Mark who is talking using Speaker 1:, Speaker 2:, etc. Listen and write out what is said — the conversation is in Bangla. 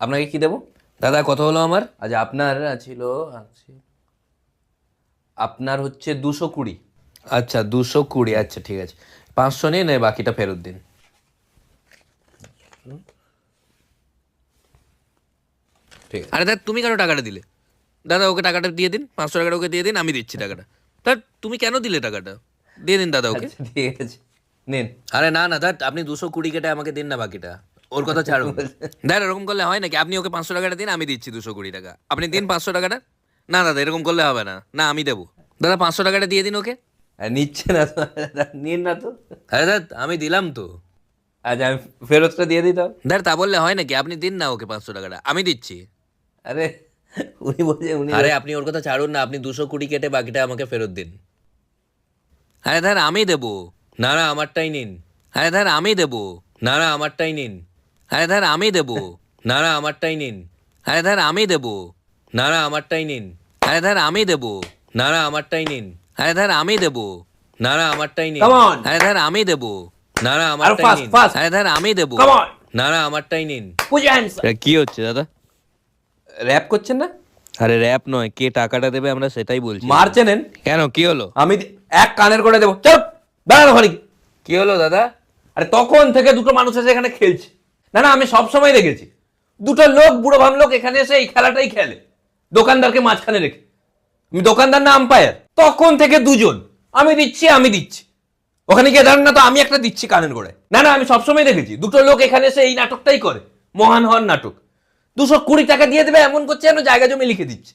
Speaker 1: আপনাকে কি দেবো? দাদা কত হলো আমার? আচ্ছা আপনার ছিল আপনার হচ্ছে 220। আচ্ছা 220, আচ্ছা ঠিক আছে, 500 নিন, বাকিটা ফেরত দিন। ঠিক আছে।
Speaker 2: আরে দাদা তুমি কেন টাকাটা দিলে? দাদা ওকে টাকাটা দিয়ে দিন, 500 টাকাটা ওকে দিয়ে দিন, আমি দিচ্ছি টাকাটা। দাদা তুমি কেন দিলে টাকাটা? দিয়ে দিন দাদা ওকে।
Speaker 1: আচ্ছা ঠিক আছে, নিন।
Speaker 2: আরে না না দাদা, আপনি 220 কেটে আমাকে দিন না বাকিটা। ওর কথা ছাড়ুন। দাদা এরকম করলে হয় নাকি? আপনি ওকে 500 টাকাটা দিন, আমি দিচ্ছি 220 টাকা। আপনি দিন 500 টাকাটা। না দাদা এরকম করলে হবে না, না আমি দেবো। দাদা 500 টাকাটা দিয়ে দিন ওকে।
Speaker 1: নিচ্ছে না তো, নিন না তো।
Speaker 2: আরে দাদা আমি দিলাম তো।
Speaker 1: আচ্ছা আমি ফেরতটা দিয়ে দিতাম।
Speaker 2: দাদা তা বললে হয় নাকি? আপনি দিন না ওকে 500 টাকাটা, আমি দিচ্ছি।
Speaker 1: আরে উনি বলছে উনি।
Speaker 2: আরে আপনি ওর কথা ছাড়ুন না, আপনি 220 কেটে বাকিটা আমাকে ফেরত দিন। আরে দাদা আমি দেবো। না না আমারটাই নিন। আরে দাদা আমি দেবো। না না আমারটাই নিন। আরে দাদা আমি দেবো। না না আমারটাই নিন। আরে দাদা আমি দেবো। না না আমারটাই নিন। আরে দাদা আমি দেবো। না না আমারটাই নিন। আরে দাদা আমি দেবো। না না আমারটাই নিন।
Speaker 1: কাম অন,
Speaker 2: আরে দাদা আমি দেবো। না না
Speaker 1: আর
Speaker 2: আমারটাই
Speaker 1: ফাস্ট
Speaker 2: নিন।
Speaker 1: ফাস্ট,
Speaker 2: আরে দাদা আমি দেবো।
Speaker 1: কাম অন,
Speaker 2: না না আমারটাই নিন।
Speaker 1: Put your hands.
Speaker 2: কি হচ্ছে দাদা?
Speaker 1: র‍্যাপ করছেন না?
Speaker 2: আরে র‍্যাপ নয়, কে টাকাটা দেবে আমরা সেটাই বলছি।
Speaker 1: মারছে নেন।
Speaker 2: কেন কি হলো?
Speaker 1: আমি এক কানের করে দেবো, চল দাঁড়ানো খালি।
Speaker 2: কি হলো দাদা?
Speaker 1: আরে তখন থেকে দুটো মানুষ এসে এখানে খেলছে। না না আমি সব সময় দেখেছি, দুটো লোক, বুড়ো ভাম লোক এখানে এসে এই খেলাটাই খেলে, দোকানদারকে মাঝখানে রেখে। আমি দোকানদার না আম্পায়ার? তখন থেকে দুজন, আমি দিচ্ছি আমি দিচ্ছি। ওখানে গিয়ে দাঁড়ান না তো, আমি একটা দিচ্ছি কানের গোড়ায়। না না আমি সবসময় দেখেছি দুটো লোক এখানে এসে এই নাটকটাই করে, মহান হওয়ার নাটক। 220 টাকা দিয়ে দেবে এমন করছে যেন জায়গা জমি লিখে দিচ্ছে।